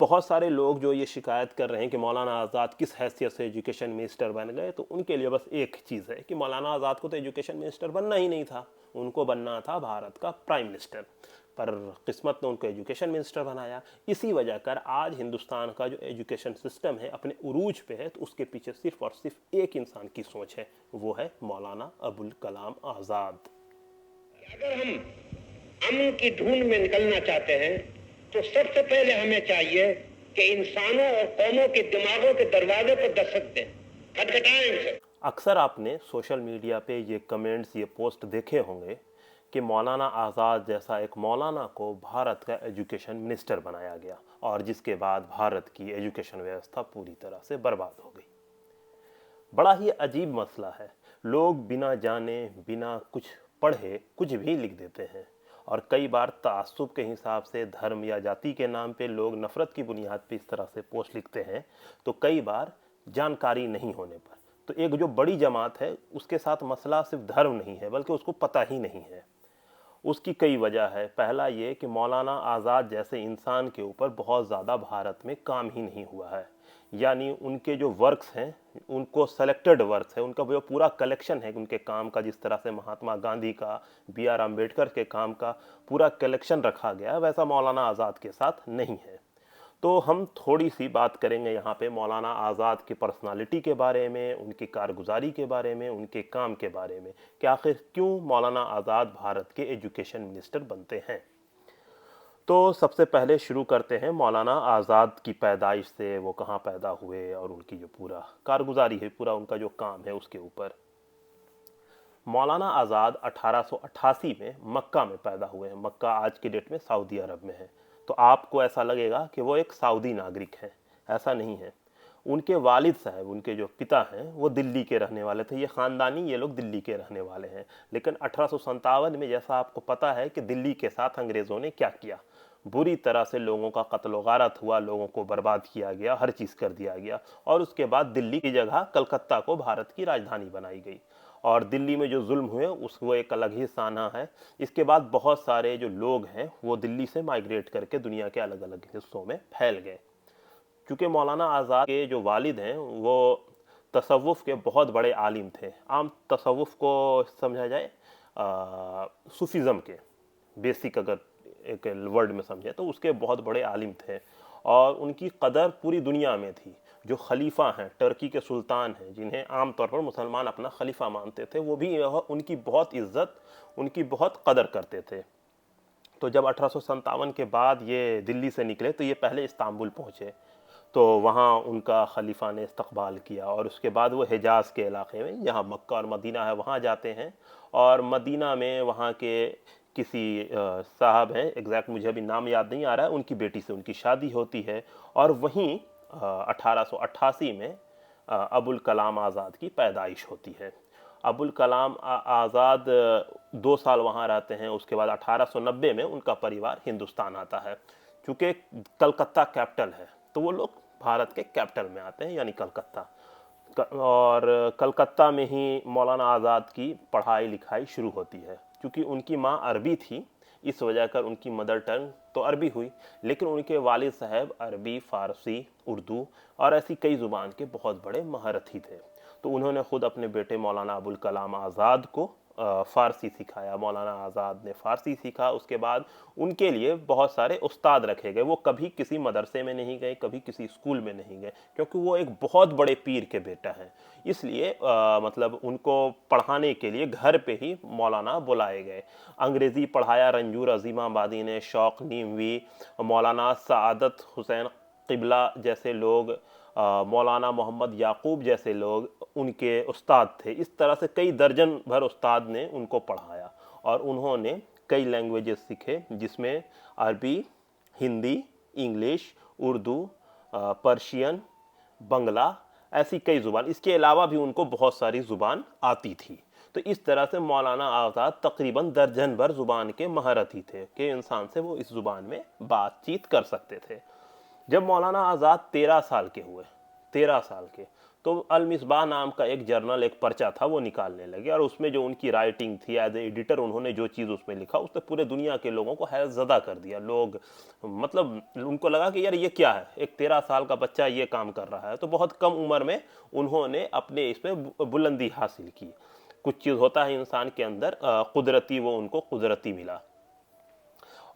बहुत सारे लोग जो ये शिकायत कर रहे हैं कि मौलाना आज़ाद किस हैसियत से एजुकेशन मिनिस्टर बन गए, तो उनके लिए बस एक चीज़ है कि मौलाना आज़ाद को तो एजुकेशन मिनिस्टर बनना ही नहीं था, उनको बनना था भारत का प्राइम मिनिस्टर, पर किस्मत ने उनको एजुकेशन मिनिस्टर बनाया। इसी वजह कर आज हिंदुस्तान का जो एजुकेशन सिस्टम है अपने उरूज पे है, तो उसके पीछे सिर्फ और सिर्फ एक इंसान की सोच है, वो है मौलाना अबुल कलाम आज़ाद। अगर हम अमन की ढूंढ में निकलना चाहते हैं तो सबसे पहले हमें चाहिए कि इंसानों और कौमों के दिमागों के दरवाजे पर दस्तक दें, खटखटाएं इनसे। अक्सर आपने सोशल मीडिया पे ये कमेंट्स, ये पोस्ट देखे होंगे कि मौलाना आज़ाद जैसा एक मौलाना को भारत का एजुकेशन मिनिस्टर बनाया गया और जिसके बाद भारत की एजुकेशन व्यवस्था पूरी तरह से बर्बाद हो गई। बड़ा ही अजीब मसला है, लोग बिना जाने बिना कुछ पढ़े कुछ भी लिख देते हैं और कई बार तासुब के हिसाब से धर्म या जाति के नाम पे लोग नफ़रत की बुनियाद पे इस तरह से पोस्ट लिखते हैं, तो कई बार जानकारी नहीं होने पर। तो एक जो बड़ी जमात है उसके साथ मसला सिर्फ धर्म नहीं है बल्कि उसको पता ही नहीं है। उसकी कई वजह है। पहला ये कि मौलाना आज़ाद जैसे इंसान के ऊपर बहुत ज़्यादा भारत में काम ही नहीं हुआ है, यानी उनके जो वर्क्स हैं उनको सेलेक्टेड वर्क्स है, उनका वो पूरा कलेक्शन है उनके काम का, जिस तरह से महात्मा गांधी का, बी आर अम्बेडकर के काम का पूरा कलेक्शन रखा गया, वैसा मौलाना आज़ाद के साथ नहीं है। तो हम थोड़ी सी बात करेंगे यहाँ पे मौलाना आज़ाद की पर्सनालिटी के बारे में, उनकी कारगुजारी के बारे में, उनके काम के बारे में कि आखिर क्यों मौलाना आज़ाद भारत के एजुकेशन मिनिस्टर बनते हैं। तो सबसे पहले शुरू करते हैं मौलाना आज़ाद की पैदाइश से, वो कहाँ पैदा हुए और उनकी जो पूरा कारगुजारी है, पूरा उनका जो काम है उसके ऊपर। मौलाना आज़ाद 1888 में मक्का में पैदा हुए हैं। मक्का आज की डेट में सऊदी अरब में है। तो आपको ऐसा लगेगा कि वो एक सऊदी नागरिक हैं, ऐसा नहीं है। उनके वालिद साहब, उनके जो पिता हैं, वो दिल्ली के रहने वाले थे। ये ख़ानदानी, ये लोग दिल्ली के रहने वाले हैं। लेकिन 1857 में, जैसा आपको पता है कि दिल्ली के साथ अंग्रेज़ों ने क्या किया, बुरी तरह से लोगों का कत्ल गारत हुआ, लोगों को बर्बाद किया गया, हर चीज़ कर दिया गया। और उसके बाद दिल्ली की जगह कलकत्ता को भारत की राजधानी बनाई गई और दिल्ली में जो जुल्म हुए उसको एक अलग ही साना है। इसके बाद बहुत सारे जो लोग हैं वो दिल्ली से माइग्रेट करके दुनिया के अलग अलग हिस्सों में फैल गए। क्योंकि मौलाना आज़ाद के जो वालिद हैं वो तसव्वुफ़ के बहुत बड़े आलिम थे। आम तसव्वुफ़ को समझा जाए सूफिज़म के बेसिक अगर एक वर्ड में समझे तो उसके बहुत बड़े आलिम थे और उनकी कदर पूरी दुनिया में थी। जो खलीफा हैं, टर्की के सुल्तान हैं, जिन्हें आमतौर पर मुसलमान अपना खलीफा मानते थे, वो भी उनकी बहुत इज्जत, उनकी बहुत कदर करते थे। तो जब 1857 के बाद ये दिल्ली से निकले तो ये पहले इस्तांबुल पहुँचे, तो वहाँ उनका खलीफा ने इस्तकबाल किया और उसके बाद वो हिजाज़ के इलाके में, जहाँ मक्का और मदीना है, वहाँ जाते हैं। और मदीना में वहाँ के किसी साहब हैं, एग्जैक्ट मुझे अभी नाम याद नहीं आ रहा है, उनकी बेटी से उनकी शादी होती है और वहीं 1888 में अबुल कलाम आज़ाद की पैदाइश होती है। अबुल कलाम आज़ाद 2 साल वहाँ रहते हैं। उसके बाद 1890 में उनका परिवार हिंदुस्तान आता है। चूँकि कलकत्ता कैपिटल है तो वो लोग भारत के कैपिटल में आते हैं, यानी कलकत्ता। और कलकत्ता में ही मौलाना आज़ाद की पढ़ाई लिखाई शुरू होती है। क्योंकि उनकी माँ अरबी थी, इस वजह कर उनकी मदर टंग तो अरबी हुई, लेकिन उनके वालिद साहब अरबी, फ़ारसी, उर्दू और ऐसी कई ज़ुबान के बहुत बड़े महारथी थे। तो उन्होंने ख़ुद अपने बेटे मौलाना अबुल कलाम आज़ाद को फ़ारसी सिखाया। मौलाना आज़ाद ने फ़ारसी सीखा। उसके बाद उनके लिए बहुत सारे उस्ताद रखे गए। वो कभी किसी मदरसे में नहीं गए, कभी किसी स्कूल में नहीं गए, क्योंकि वो एक बहुत बड़े पीर के बेटा हैं। इसलिए मतलब उनको पढ़ाने के लिए घर पे ही मौलाना बुलाए गए। अंग्रेज़ी पढ़ाया रंजूर अज़ीमाबादी ने, शौक़ नीमवी, मौलाना सआदत हुसैन क़िबला जैसे लोग, मौलाना मोहम्मद याकूब जैसे लोग उनके उस्ताद थे। इस तरह से कई दर्जन भर उस्ताद ने उनको पढ़ाया और उन्होंने कई लैंग्वेजेस सीखे, जिसमें अरबी, हिंदी, इंग्लिश, उर्दू, पर्शियन, बंगला, ऐसी कई ज़ुबान। इसके अलावा भी उनको बहुत सारी ज़ुबान आती थी। तो इस तरह से मौलाना आज़ाद तकरीबन दर्जन भर ज़ुबान के महारथी थे कि इंसान से वो इस ज़ुबान में बातचीत कर सकते थे। जब मौलाना आज़ाद 13 साल के हुए, 13 साल के, तो अल मिसबाह नाम का एक जर्नल, एक पर्चा था, वो निकालने लगे और उसमें जो उनकी राइटिंग थी एज ए एडिटर, उन्होंने जो चीज़ उसमें लिखा उसने पूरे दुनिया के लोगों को हैरतज़दा कर दिया। लोग मतलब उनको लगा कि यार ये क्या है, एक 13 साल का बच्चा ये काम कर रहा है। तो बहुत कम उम्र में उन्होंने अपने इसमें बुलंदी हासिल की। कुछ चीज़ होता है इंसान के अंदर कुदरती, वो उनको कुदरती मिला।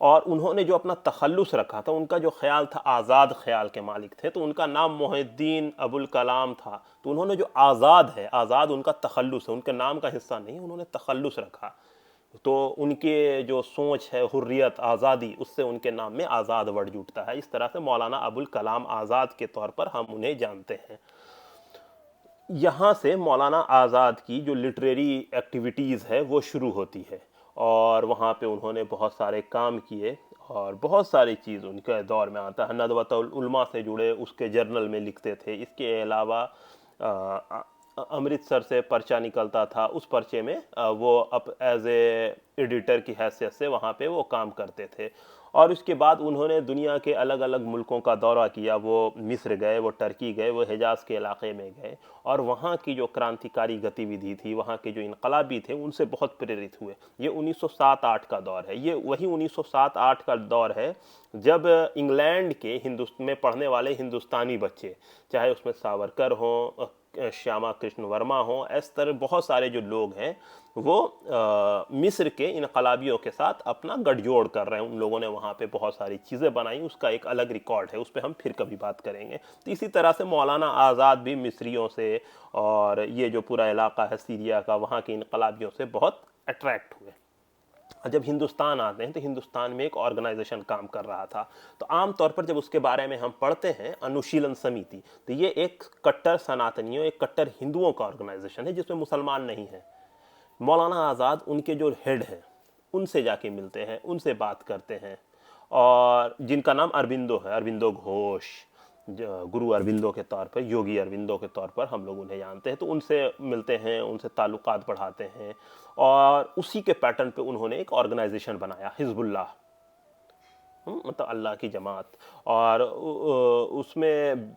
और उन्होंने जो अपना तखल्लुस रखा था, उनका जो ख्याल था, आज़ाद ख्याल के मालिक थे। तो उनका नाम मोहिद्दीन अबुल कलाम था। तो उन्होंने जो आज़ाद है, आज़ाद उनका तखल्लुस है, उनके नाम का हिस्सा नहीं, उन्होंने तखल्लुस रखा। तो उनके जो सोच है, हुर्रियत, आज़ादी, उससे उनके नाम में आज़ाद वर्ड जुटता है। इस तरह से मौलाना अबुल कलाम आज़ाद के तौर पर हम उन्हें जानते हैं। यहाँ से मौलाना आज़ाद की जो लिटरेरी एक्टिविटीज़ है वो शुरू होती है और वहाँ पे उन्होंने बहुत सारे काम किए और बहुत सारी चीज़ उनके दौर में आता है। नदवतुल उलमा से जुड़े उसके जर्नल में लिखते थे। इसके अलावा अमृतसर से पर्चा निकलता था, उस पर्चे में वो अप एज ए एडिटर की हैसियत से वहाँ पे वो काम करते थे। और उसके बाद उन्होंने दुनिया के अलग अलग मुल्कों का दौरा किया। वो मिस्र गए, वो टर्की गए, वो हिजाज़ के इलाके में गए और वहाँ की जो क्रांतिकारी गतिविधि थी, वहाँ के जो इनकलाबी थे, उनसे बहुत प्रेरित हुए। ये 1907-8 का दौर है। ये वही 1907-8 का दौर है जब इंग्लैंड के हिंदुस्तान में पढ़ने वाले हिंदुस्तानी बच्चे, चाहे उसमें सावरकर हों, श्यामा कृष्ण वर्मा हो, इस तरह बहुत सारे जो लोग हैं वो मिस्र के इनकलाबियों के साथ अपना गठजोड़ कर रहे हैं। उन लोगों ने वहाँ पे बहुत सारी चीज़ें बनाई, उसका एक अलग रिकॉर्ड है, उस पर हम फिर कभी बात करेंगे। तो इसी तरह से मौलाना आज़ाद भी मिस्रियों से और ये जो पूरा इलाका है सीरिया का, वहाँ के इनकलाबियों से बहुत अट्रैक्ट हुए। जब हिंदुस्तान आते हैं तो हिंदुस्तान में एक ऑर्गेनाइजेशन काम कर रहा था। तो आमतौर पर जब उसके बारे में हम पढ़ते हैं, अनुशीलन समिति, तो ये एक कट्टर सनातनियों, एक कट्टर हिंदुओं का ऑर्गेनाइजेशन है जिसमें मुसलमान नहीं है। मौलाना आज़ाद उनके जो हेड हैं उनसे जाके मिलते हैं, उनसे बात करते हैं और जिनका नाम अरबिंदो है, अरबिंदो घोष, गुरु अरबिंदो के तौर पर, योगी अरबिंदो के तौर पर हम लोग उन्हें जानते हैं। तो उनसे मिलते हैं, उनसे ताल्लुकात बढ़ाते हैं और उसी के पैटर्न पे उन्होंने एक ऑर्गेनाइजेशन बनाया, हिजबुल्लाह, मतलब अल्लाह की जमात। और उसमें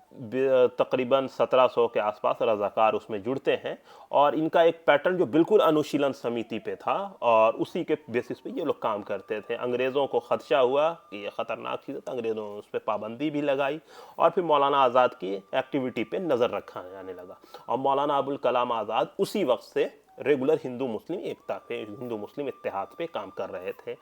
तकरीबन 1700 के आसपास रज़ाकार उसमें जुड़ते हैं और इनका एक पैटर्न जो बिल्कुल अनुशीलन समिति पे था और उसी के बेसिस पे ये लोग काम करते थे। अंग्रेज़ों को खदशा हुआ कि ये ख़तरनाक चीज़ है, तो अंग्रेज़ों ने उस पर पाबंदी भी लगाई और फिर मौलाना आज़ाद की एक्टिविटी पे नज़र रखा जाने लगा। और मौलाना अबुल कलाम आज़ाद उसी वक्त से रेगुलर हिंदू मुस्लिम एकता पे, हिंदू मुस्लिम इत्तेहाद पे काम कर रहे थे।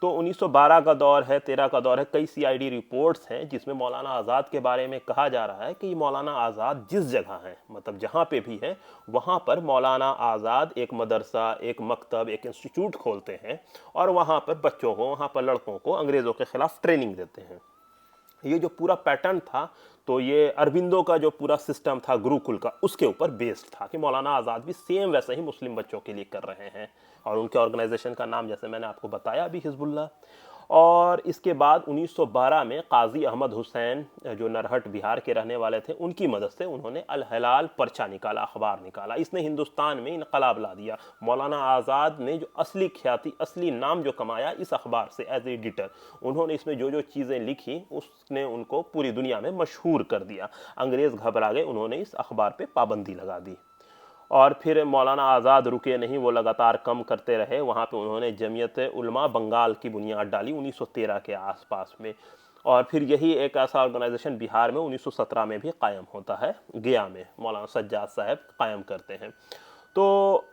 तो 1912 का दौर है, 13 का दौर है। कई सीआईडी रिपोर्ट्स हैं जिसमें मौलाना आज़ाद के बारे में कहा जा रहा है कि मौलाना आज़ाद जिस जगह हैं, मतलब जहाँ पे भी हैं, वहाँ पर मौलाना आज़ाद एक मदरसा, एक मकतब, एक इंस्टीट्यूट खोलते हैं और वहाँ पर बच्चों को, वहाँ पर लड़कों को अंग्रेज़ों के ख़िलाफ़ ट्रेनिंग देते हैं। ये जो पूरा पैटर्न था, तो ये अरबिंदो का जो पूरा सिस्टम था गुरुकुल का, उसके ऊपर बेस्ड था कि मौलाना आज़ाद भी सेम वैसे ही मुस्लिम बच्चों के लिए कर रहे हैं। और उनके ऑर्गेनाइजेशन का नाम जैसे मैंने आपको बताया अभी, हिजबुल्लाह। और इसके बाद 1912 में काजी अहमद हुसैन, जो नरहट बिहार के रहने वाले थे, उनकी मदद से उन्होंने अल हिलाल पर्चा निकाला, अखबार निकाला। इसने हिंदुस्तान में इनकलाब ला दिया। मौलाना आज़ाद ने जो असली ख्याति, असली नाम जो कमाया इस अखबार से एज एडिटर, उन्होंने इसमें जो जो चीज़ें लिखी उसने उनको पूरी दुनिया में मशहूर कर दिया। अंग्रेज़ घबरा गए, उन्होंने इस अखबार पर पाबंदी लगा दी। और फिर मौलाना आज़ाद रुके नहीं, वो लगातार कम करते रहे। वहाँ पे उन्होंने जमीयत उलमा बंगाल की बुनियाद डाली 1913 के आसपास में। और फिर यही एक ऐसा ऑर्गेनाइजेशन बिहार में 1917 में भी कायम होता है, गया में मौलाना सज्जाद साहब कायम करते हैं। तो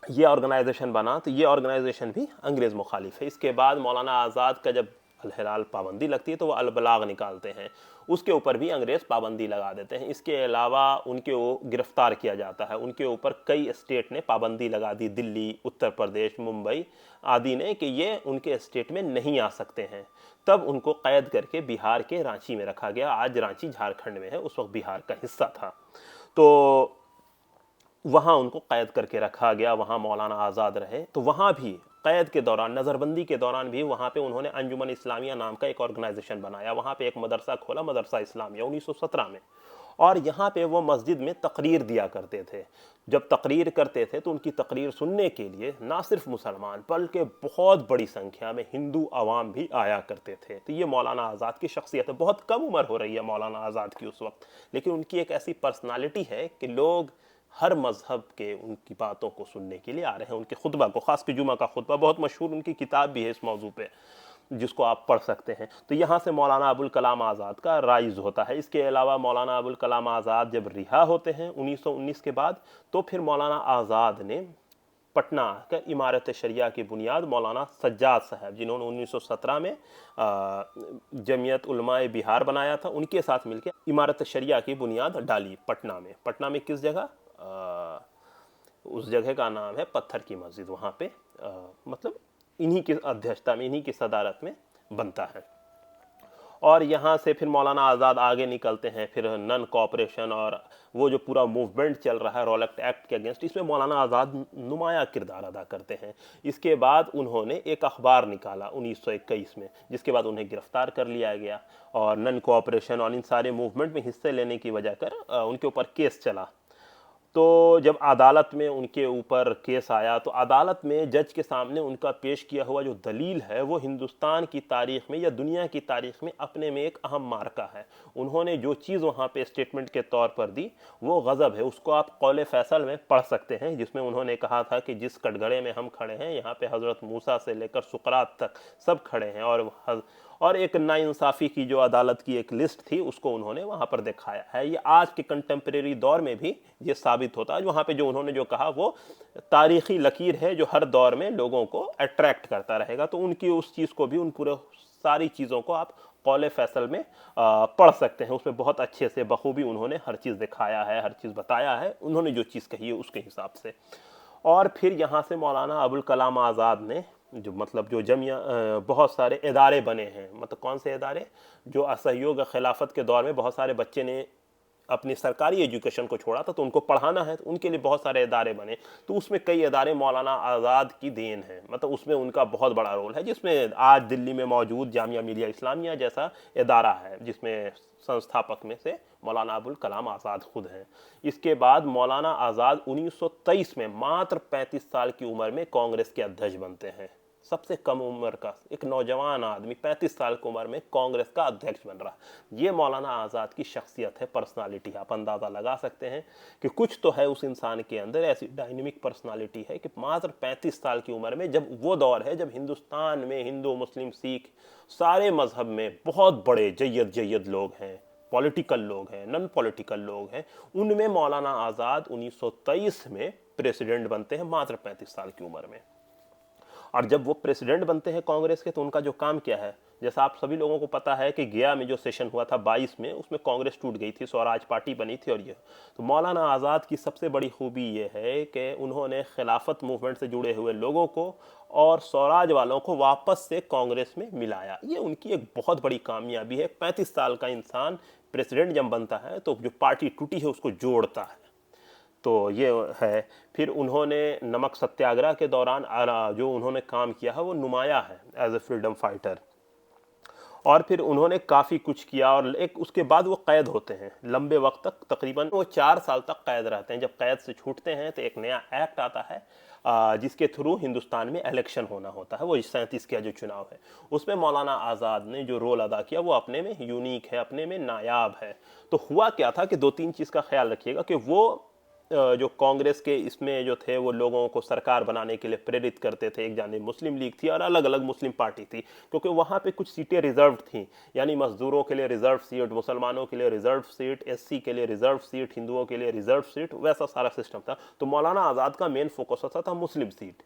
ये ऑर्गेनाइजेशन बना, तो ये ऑर्गेनाइजेशन भी अंग्रेज़ मुखालिफ है। इसके बाद मौलाना आज़ाद का जब अल हिलाल पाबंदी लगती है तो वो अल बलाग निकालते हैं, उसके ऊपर भी अंग्रेज़ पाबंदी लगा देते हैं। इसके अलावा उनके वो गिरफ्तार किया जाता है, उनके ऊपर कई स्टेट ने पाबंदी लगा दी, दिल्ली, उत्तर प्रदेश, मुंबई आदि ने, कि ये उनके स्टेट में नहीं आ सकते हैं। तब उनको कैद करके बिहार के रांची में रखा गया। आज रांची झारखंड में है, उस वक्त बिहार का हिस्सा था। तो वहाँ उनको कैद करके रखा गया, वहाँ मौलाना आज़ाद रहे। तो वहाँ भी कैद के दौरान, नज़रबंदी के दौरान भी वहाँ पे उन्होंने अंजुमन इस्लामिया नाम का एक ऑर्गेनाइजेशन बनाया, वहाँ पे एक मदरसा खोला, मदरसा इस्लामिया 1917 में। और यहाँ पे वो मस्जिद में तकरीर दिया करते थे। जब तकरीर करते थे तो उनकी तकरीर सुनने के लिए ना सिर्फ मुसलमान बल्कि बहुत बड़ी संख्या में हिंदू अवाम भी आया करते थे। तो ये मौलाना आज़ाद की शख्सियत है। बहुत कम उम्र हो रही है मौलाना आज़ाद की उस वक्त, लेकिन उनकी एक ऐसी पर्सनालिटी है कि लोग हर मज़हब के उनकी बातों को सुनने के लिए आ रहे हैं। उनके खुतबा को, ख़ास के जुमा का खुतबा बहुत मशहूर, उनकी किताब भी है इस मौजू पे जिसको आप पढ़ सकते हैं। तो यहाँ से मौलाना अबुल कलाम आज़ाद का राइज होता है। इसके अलावा मौलाना अबुल कलाम आज़ाद जब रिहा होते हैं 1919 के बाद, तो फिर मौलाना आज़ाद ने पटना का इमारत शरिया की बुनियाद मौलाना सज्जाद साहब, जिन्होंने 1917 में जमीयत उलमाए बिहार बनाया था, उनके साथ मिलकर इमारत शरिया की बुनियाद डाली पटना में। पटना में किस जगह? उस जगह का नाम है पत्थर की मस्जिद। वहाँ पे मतलब इन्हीं की अध्यक्षता में, इन्हीं की सदारत में बनता है। और यहाँ से फिर मौलाना आज़ाद आगे निकलते हैं, फिर नन कॉपरेशन और वो जो पूरा मूवमेंट चल रहा है रॉलेट एक्ट के अगेंस्ट, इसमें मौलाना आज़ाद नुमाया किरदार अदा करते हैं। इसके बाद उन्होंने एक अखबार निकाला 1921 में, जिसके बाद उन्हें गिरफ्तार कर लिया गया और नन कॉपरेशन और इन सारे मूवमेंट में हिस्से लेने की वजह कर उनके ऊपर केस चला। तो जब अदालत में उनके ऊपर केस आया तो अदालत में जज के सामने उनका पेश किया हुआ जो दलील है वो हिंदुस्तान की तारीख में या दुनिया की तारीख में अपने में एक अहम मार्का है। उन्होंने जो चीज़ वहाँ पे स्टेटमेंट के तौर पर दी वो गज़ब है। उसको आप कौले फैसल में पढ़ सकते हैं, जिसमें उन्होंने कहा था कि जिस कटघरे में हम खड़े हैं यहाँ पे हज़रत मूसा से लेकर सुकरात तक सब खड़े हैं, और एक नाइंसाफ़ी की जो अदालत की एक लिस्ट थी उसको उन्होंने वहाँ पर दिखाया है। ये आज के कंटेम्प्रेरी दौर में भी ये साबित होता है। वहाँ पे जो उन्होंने जो कहा वो तारीखी लकीर है जो हर दौर में लोगों को अट्रैक्ट करता रहेगा। तो उनकी उस चीज़ को भी, उन पूरे सारी चीज़ों को आप कौले फैसल में पढ़ सकते हैं। उसमें बहुत अच्छे से बखूबी उन्होंने हर चीज़ दिखाया है, हर चीज़ बताया है, उन्होंने जो चीज़ कही है उसके हिसाब से। और फिर यहाँ से मौलाना अबुल कलाम आज़ाद ने जो मतलब जो जमिया बहुत सारे इदारे बने हैं, मतलब कौन से इदारे, जो असहयोग खिलाफत के दौर में बहुत सारे बच्चे ने अपनी सरकारी एजुकेशन को छोड़ा था तो उनको पढ़ाना है, तो उनके लिए बहुत सारे इदारे बने। तो उसमें कई इदारे मौलाना आज़ाद की देन है, मतलब उसमें उनका बहुत बड़ा रोल है, जिसमें आज दिल्ली में मौजूद जामिया मिलिया इस्लामिया जैसा इदारा है जिसमें संस्थापक में से मौलाना अबुल कलाम आज़ाद खुद हैं। इसके बाद मौलाना आज़ाद 1923 में मात्र 35 साल की उम्र में कांग्रेस के अध्यक्ष बनते हैं। सबसे कम उम्र का एक नौजवान आदमी 35 साल की उम्र में कांग्रेस का अध्यक्ष बन रहा है। ये मौलाना आज़ाद की शख्सियत है, पर्सनालिटी। आप अंदाज़ा लगा सकते हैं कि कुछ तो है उस इंसान के अंदर, ऐसी डायनेमिक पर्सनालिटी है कि मात्र 35 साल की उम्र में, जब वो दौर है जब हिंदुस्तान में हिंदू मुस्लिम सिख सारे मजहब में बहुत बड़े जय्यद लोग हैं, पॉलिटिकल लोग हैं, नॉन पॉलिटिकल लोग हैं, उनमें मौलाना आज़ाद 1923 में प्रेसिडेंट बनते हैं मात्र 35 साल की उम्र में। और जब वो प्रेसिडेंट बनते हैं कांग्रेस के तो उनका जो काम क्या है, जैसा आप सभी लोगों को पता है कि गया में जो सेशन हुआ था 22 में, उसमें कांग्रेस टूट गई थी, स्वराज पार्टी बनी थी। और ये तो मौलाना आज़ाद की सबसे बड़ी खूबी ये है कि उन्होंने खिलाफत मूवमेंट से जुड़े हुए लोगों को और स्वराज वालों को वापस से कांग्रेस में मिलाया। ये उनकी एक बहुत बड़ी कामयाबी है। 35 साल का इंसान प्रेसिडेंट जब बनता है तो जो पार्टी टूटी है उसको जोड़ता है। तो ये है। फिर उन्होंने नमक सत्याग्रह के दौरान जो उन्होंने काम किया है वो नुमाया है एज ए फ्रीडम फाइटर। और फिर उन्होंने काफ़ी कुछ किया और एक उसके बाद वो कैद होते हैं लंबे वक्त तक, तकरीबन वो 4 साल तक कैद रहते हैं। जब कैद से छूटते हैं तो एक नया एक्ट आता है जिसके थ्रू हिंदुस्तान में इलेक्शन होना होता है। वो 37 का जो चुनाव है उसमें मौलाना आज़ाद ने जो रोल अदा किया वो अपने में यूनिक है, अपने में नायाब है। तो हुआ क्या था कि 2-3 चीज़ का ख्याल रखिएगा कि वो जो कांग्रेस के इसमें जो थे वो लोगों को सरकार बनाने के लिए प्रेरित करते थे। एक जानिब मुस्लिम लीग थी और अलग अलग मुस्लिम पार्टी थी, क्योंकि वहाँ पे कुछ सीटें रिजर्व थी, यानी मजदूरों के लिए रिजर्व सीट, मुसलमानों के लिए रिजर्व सीट, एससी के लिए रिजर्व सीट, हिंदुओं के लिए रिजर्व सीट, वैसा सारा सिस्टम था। तो मौलाना आज़ाद का मेन फोकस होता था मुस्लिम सीट।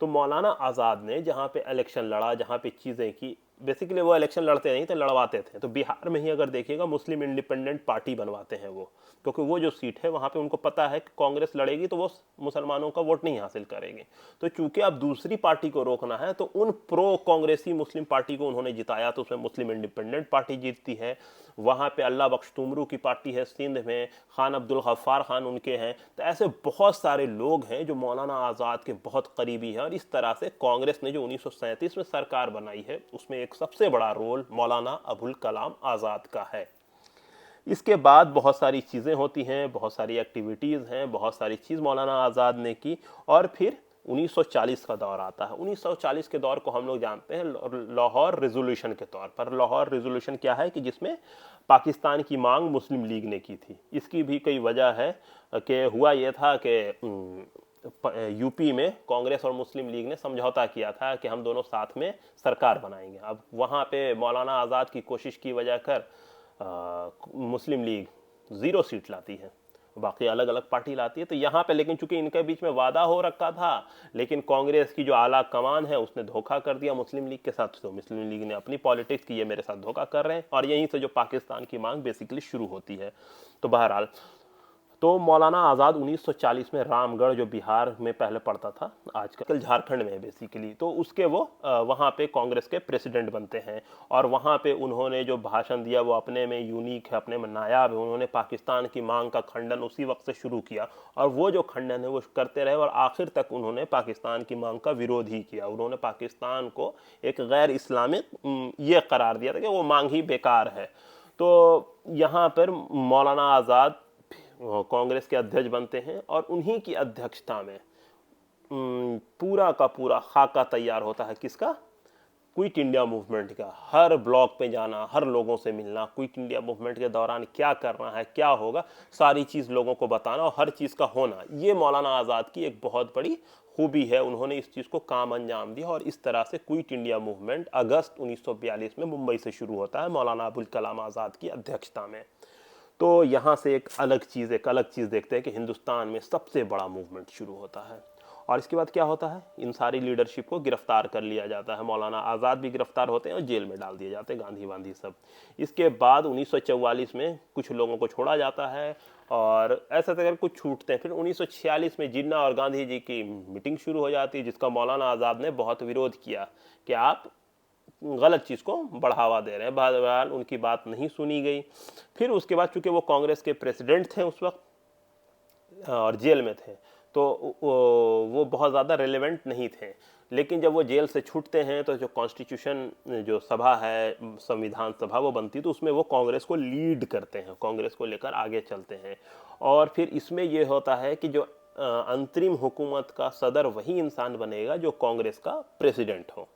तो मौलाना आज़ाद ने जहाँ पे इलेक्शन लड़ा, जहाँ पे चीज़ें की, बेसिकली वो इलेक्शन लड़ते नहीं थे, लड़वाते थे। तो बिहार में ही अगर देखिएगा मुस्लिम इंडिपेंडेंट पार्टी बनवाते हैं वो, क्योंकि वो जो सीट है वहाँ पे उनको पता है कि कांग्रेस लड़ेगी तो वो मुसलमानों का वोट नहीं हासिल करेगी। तो चूंकि अब दूसरी पार्टी को रोकना है तो उन प्रो कांग्रेसी मुस्लिम पार्टी को उन्होंने जिताया, तो उसमें मुस्लिम इंडिपेंडेंट पार्टी जीतती है। वहाँ पे अल्लाह बख्श तुमरू की पार्टी है सिंध में, खान अब्दुल गफ्फार खान उनके हैं। तो ऐसे बहुत सारे लोग हैं जो मौलाना आज़ाद के बहुत करीबी हैं। और इस तरह से कांग्रेस ने जो 1937 में सरकार बनाई है उसमें एक सबसे बड़ा रोल मौलाना अबुल कलाम आज़ाद का है। इसके बाद बहुत सारी चीज़ें होती हैं, बहुत सारी एक्टिविटीज़ हैं, बहुत सारी चीज़ मौलाना आज़ाद ने की। और फिर 1940 का दौर आता है। 1940 के दौर को हम लोग जानते हैं लाहौर रेजोल्यूशन के तौर पर। लाहौर रेजोल्यूशन क्या है कि जिसमें पाकिस्तान की मांग मुस्लिम लीग ने की थी। इसकी भी कई वजह है कि हुआ यह था कि यूपी में कांग्रेस और मुस्लिम लीग ने समझौता किया था कि हम दोनों साथ में सरकार बनाएंगे। अब वहाँ पे मौलाना आज़ाद की कोशिश की वजह कर मुस्लिम लीग 0 सीट लाती है, बाकी अलग अलग पार्टी लाती है। तो यहाँ पे लेकिन चूंकि इनके बीच में वादा हो रखा था, लेकिन कांग्रेस की जो आला कमान है उसने धोखा कर दिया मुस्लिम लीग के साथ। तो मुस्लिम लीग ने अपनी पॉलिटिक्स की, ये मेरे साथ धोखा कर रहे हैं, और यहीं से जो पाकिस्तान की मांग बेसिकली शुरू होती है। तो बहरहाल तो मौलाना आज़ाद 1940 में रामगढ़, जो बिहार में पहले पड़ता था, आजकल झारखंड में है बेसिकली, तो उसके वो वहाँ पे कांग्रेस के प्रेसिडेंट बनते हैं। और वहाँ पे उन्होंने जो भाषण दिया वो अपने में यूनिक है, अपने में नायाब है। उन्होंने पाकिस्तान की मांग का खंडन उसी वक्त से शुरू किया, और वो जो खंडन है वो करते रहे, और आखिर तक उन्होंने पाकिस्तान की मांग का विरोध ही किया। उन्होंने पाकिस्तान को एक गैर इस्लामिक ये करार दिया था कि वो मांग ही बेकार है। तो यहाँ पर मौलाना आज़ाद कांग्रेस के अध्यक्ष बनते हैं, और उन्हीं की अध्यक्षता में पूरा का पूरा खाका तैयार होता है। किसका? क्विट इंडिया मूवमेंट का। हर ब्लॉक पे जाना, हर लोगों से मिलना, क्विट इंडिया मूवमेंट के दौरान क्या करना है, क्या होगा, सारी चीज़ लोगों को बताना और हर चीज़ का होना, ये मौलाना आज़ाद की एक बहुत बड़ी खूबी है। उन्होंने इस चीज़ को काम अंजाम दिया, और इस तरह से क्विट इंडिया मूवमेंट अगस्त 1942 में मुंबई से शुरू होता है मौलाना अबुल कलाम आज़ाद की अध्यक्षता में। तो यहाँ से एक अलग चीज़ देखते हैं कि हिंदुस्तान में सबसे बड़ा मूवमेंट शुरू होता है। और इसके बाद क्या होता है? इन सारी लीडरशिप को गिरफ्तार कर लिया जाता है। मौलाना आज़ाद भी गिरफ्तार होते हैं और जेल में डाल दिए जाते हैं, गांधी वांधी सब। इसके बाद 1944 में कुछ लोगों को छोड़ा जाता है, और ऐसे तक कुछ छूटते हैं। फिर 1946 में जिन्ना और गांधी जी की मीटिंग शुरू हो जाती है, जिसका मौलाना आज़ाद ने बहुत विरोध किया कि आप गलत चीज़ को बढ़ावा दे रहे हैं। बहरहाल उनकी बात नहीं सुनी गई। फिर उसके बाद चूंकि वो कांग्रेस के प्रेसिडेंट थे उस वक्त और जेल में थे, तो वो बहुत ज़्यादा रेलेवेंट नहीं थे। लेकिन जब वो जेल से छूटते हैं तो जो कॉन्स्टिट्यूशन जो सभा है, संविधान सभा, वो बनती, तो उसमें वो कांग्रेस को लीड करते हैं, कांग्रेस को लेकर आगे चलते हैं। और फिर इसमें ये होता है कि जो अंतरिम हुकूमत का सदर वही इंसान बनेगा जो कांग्रेस का प्रेसिडेंट हो।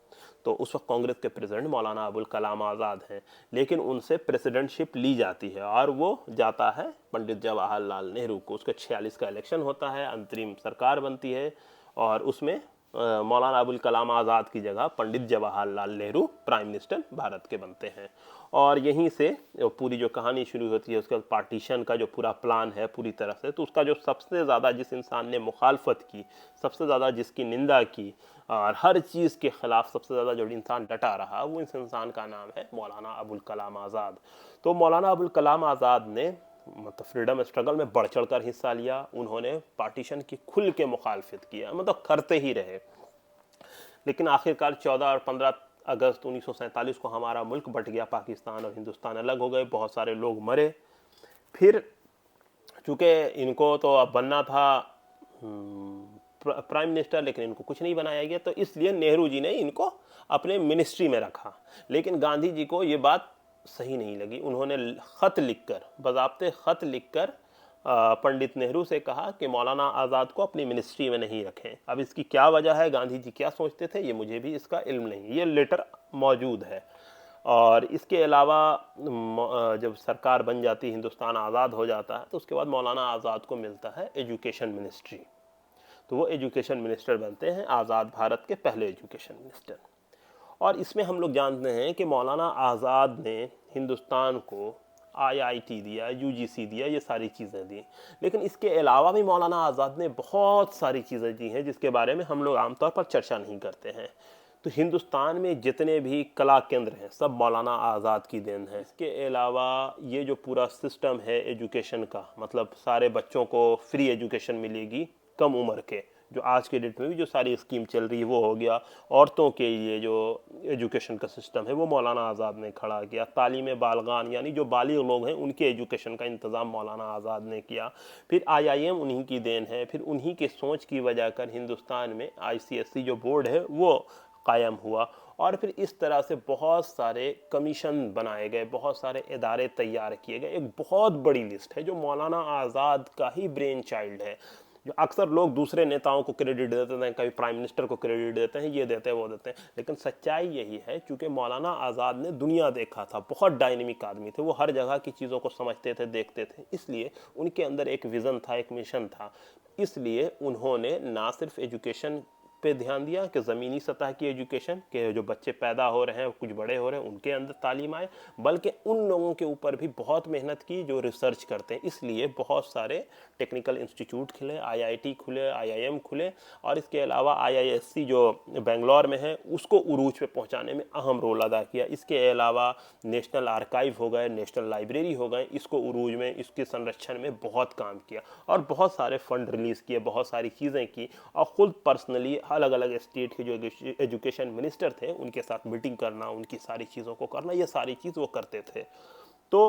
तो उस वक्त कांग्रेस के प्रेसिडेंट मौलाना अबुल कलाम आज़ाद हैं, लेकिन उनसे प्रेसिडेंटशिप ली जाती है और वो जाता है पंडित जवाहरलाल नेहरू को। उसका 46 का इलेक्शन होता है, अंतरिम सरकार बनती है, और उसमें मौलाना अबुल कलाम आज़ाद की जगह पंडित जवाहरलाल नेहरू प्राइम मिनिस्टर भारत के बनते हैं। और यहीं से पूरी जो कहानी शुरू होती है। उसके बाद पार्टीशन का जो पूरा प्लान है पूरी तरह से, तो उसका जो सबसे ज़्यादा जिस इंसान ने मुखालफत की, सबसे ज़्यादा जिसकी निंदा की, और हर चीज़ के ख़िलाफ़ सबसे ज़्यादा जो इंसान डटा रहा, वो इस इंसान का नाम है मौलाना अबुल कलाम आज़ाद। तो मौलाना अबुल कलाम आज़ाद ने मतलब फ्रीडम स्ट्रगल में बढ़ चढ़ कर हिस्सा लिया। उन्होंने पार्टीशन की खुल के मुखालफत किया, मतलब करते ही रहे। लेकिन आखिरकार 14 और 15 अगस्त 1947 को हमारा मुल्क बट गया, पाकिस्तान और हिंदुस्तान अलग हो गए, बहुत सारे लोग मरे। फिर चूँकि इनको तो अब बनना था प्राइम मिनिस्टर, लेकिन इनको कुछ नहीं बनाया गया, तो इसलिए नेहरू जी ने इनको अपने मिनिस्ट्री में रखा। लेकिन गांधी जी को ये बात सही नहीं लगी। उन्होंने ख़त लिखकर, बज़ाब्ते ख़त लिखकर पंडित नेहरू से कहा कि मौलाना आज़ाद को अपनी मिनिस्ट्री में नहीं रखें। अब इसकी क्या वजह है, गांधी जी क्या सोचते थे, ये मुझे भी इसका इल्म नहीं। ये लेटर मौजूद है। और इसके अलावा जब सरकार बन जाती, हिंदुस्तान आज़ाद हो जाता है, तो उसके बाद मौलाना आज़ाद को मिलता है एजुकेशन मिनिस्ट्री। तो वो एजुकेशन मिनिस्टर बनते हैं, आज़ाद भारत के पहले एजुकेशन मिनिस्टर। और इसमें हम लोग जानते हैं कि मौलाना आज़ाद ने हिंदुस्तान को IIT दिया, UGC दिया, ये सारी चीज़ें दी। लेकिन इसके अलावा भी मौलाना आज़ाद ने बहुत सारी चीज़ें दी हैं जिसके बारे में हम लोग आमतौर पर चर्चा नहीं करते हैं। तो हिंदुस्तान में जितने भी कला केंद्र हैं सब मौलाना आज़ाद की देन है। इसके अलावा ये जो पूरा सिस्टम है एजुकेशन का, मतलब सारे बच्चों को फ्री एजुकेशन मिलेगी कम उम्र के, जो आज के डेट में भी जो सारी स्कीम चल रही है वो हो गया। औरतों के लिए जो एजुकेशन का सिस्टम है वो मौलाना आज़ाद ने खड़ा किया। तालीम बालगान यानी जो बालिग लोग हैं उनके एजुकेशन का इंतज़ाम मौलाना आज़ाद ने किया। फिर IIM उन्हीं की देन है। फिर उन्हीं के सोच की वजह कर हिंदुस्तान में ICSE जो बोर्ड है वो कायम हुआ। और फिर इस तरह से बहुत सारे कमीशन बनाए गए, बहुत सारे इदारे तैयार किए गए। एक बहुत बड़ी लिस्ट है जो मौलाना आज़ाद का ही ब्रेन चाइल्ड है। जो अक्सर लोग दूसरे नेताओं को क्रेडिट देते हैं, कभी प्राइम मिनिस्टर को क्रेडिट देते हैं, ये देते हैं वो देते हैं, लेकिन सच्चाई यही है क्योंकि मौलाना आज़ाद ने दुनिया देखा था, बहुत डायनेमिक आदमी थे, वो हर जगह की चीज़ों को समझते थे, देखते थे, इसलिए उनके अंदर एक विज़न था, एक मिशन था। इसलिए उन्होंने ना सिर्फ एजुकेशन पे ध्यान दिया कि ज़मीनी सतह की एजुकेशन के जो बच्चे पैदा हो रहे हैं, कुछ बड़े हो रहे हैं, उनके अंदर तालीम आए, बल्कि उन लोगों के ऊपर भी बहुत मेहनत की जो रिसर्च करते हैं। इसलिए बहुत सारे टेक्निकल इंस्टीट्यूट खुले, IIT खुले, IIM खुले, और इसके अलावा IISc जो बेंगलोर में है उसको उरूज पे पहुंचाने में अहम रोल अदा किया। इसके अलावा नेशनल आर्काइव हो गए, नेशनल लाइब्रेरी हो गए, इसको उरूज में इसके संरक्षण में बहुत काम किया और बहुत सारे फंड रिलीज़ किए, बहुत सारी चीज़ें की। और ख़ुद पर्सनली अलग अलग स्टेट के जो एजुकेशन मिनिस्टर थे उनके साथ मीटिंग करना, उनकी सारी चीज़ों को करना, ये सारी चीज़ वो करते थे। तो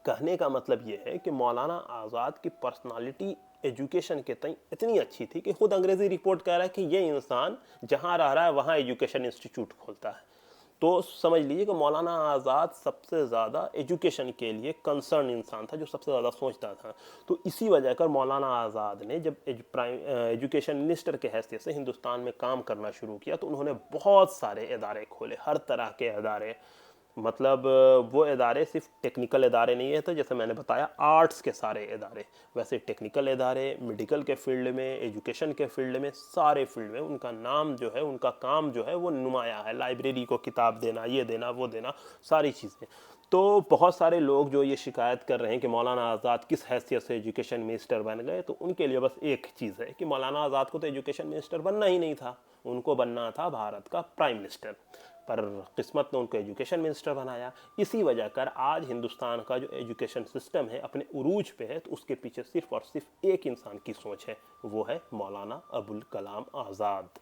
कहने का मतलब ये है कि मौलाना आज़ाद की पर्सनालिटी एजुकेशन के तई इतनी अच्छी थी कि खुद अंग्रेज़ी रिपोर्ट कह रहा है कि ये इंसान जहाँ रह रहा है वहाँ एजुकेशन इंस्टीट्यूट खोलता है। तो समझ लीजिए कि मौलाना आज़ाद सबसे ज़्यादा एजुकेशन के लिए कंसर्न इंसान था, जो सबसे ज़्यादा सोचता था। तो इसी वजह कर मौलाना आज़ाद ने जब एजुकेशन मिनिस्टर के हैसियत से हिंदुस्तान में काम करना शुरू किया तो उन्होंने बहुत सारे इदारे खोले, हर तरह के इदारे। मतलब वो इदारे सिर्फ टेक्निकल इदारे नहीं है, तो जैसे मैंने बताया आर्ट्स के सारे इदारे, वैसे टेक्निकल इदारे, मेडिकल के फील्ड में, एजुकेशन के फील्ड में, सारे फील्ड में उनका नाम जो है, उनका काम जो है वो नुमाया है। लाइब्रेरी को किताब देना, ये देना, वो देना, सारी चीज़ें। तो बहुत सारे लोग जो ये शिकायत कर रहे हैं कि मौलाना आज़ाद किस हैसियत से एजुकेशन मिनिस्टर बन गए, तो उनके लिए बस एक चीज़ है कि मौलाना आज़ाद को तो एजुकेशन मिनिस्टर बनना ही नहीं था, उनको बनना था भारत का प्राइम मिनिस्टर, पर किस्मत ने उनको एजुकेशन मिनिस्टर बनाया। इसी वजह कर आज हिंदुस्तान का जो एजुकेशन सिस्टम है अपने उरूज पे है, तो उसके पीछे सिर्फ और सिर्फ एक इंसान की सोच है, वो है मौलाना अबुल कलाम आज़ाद।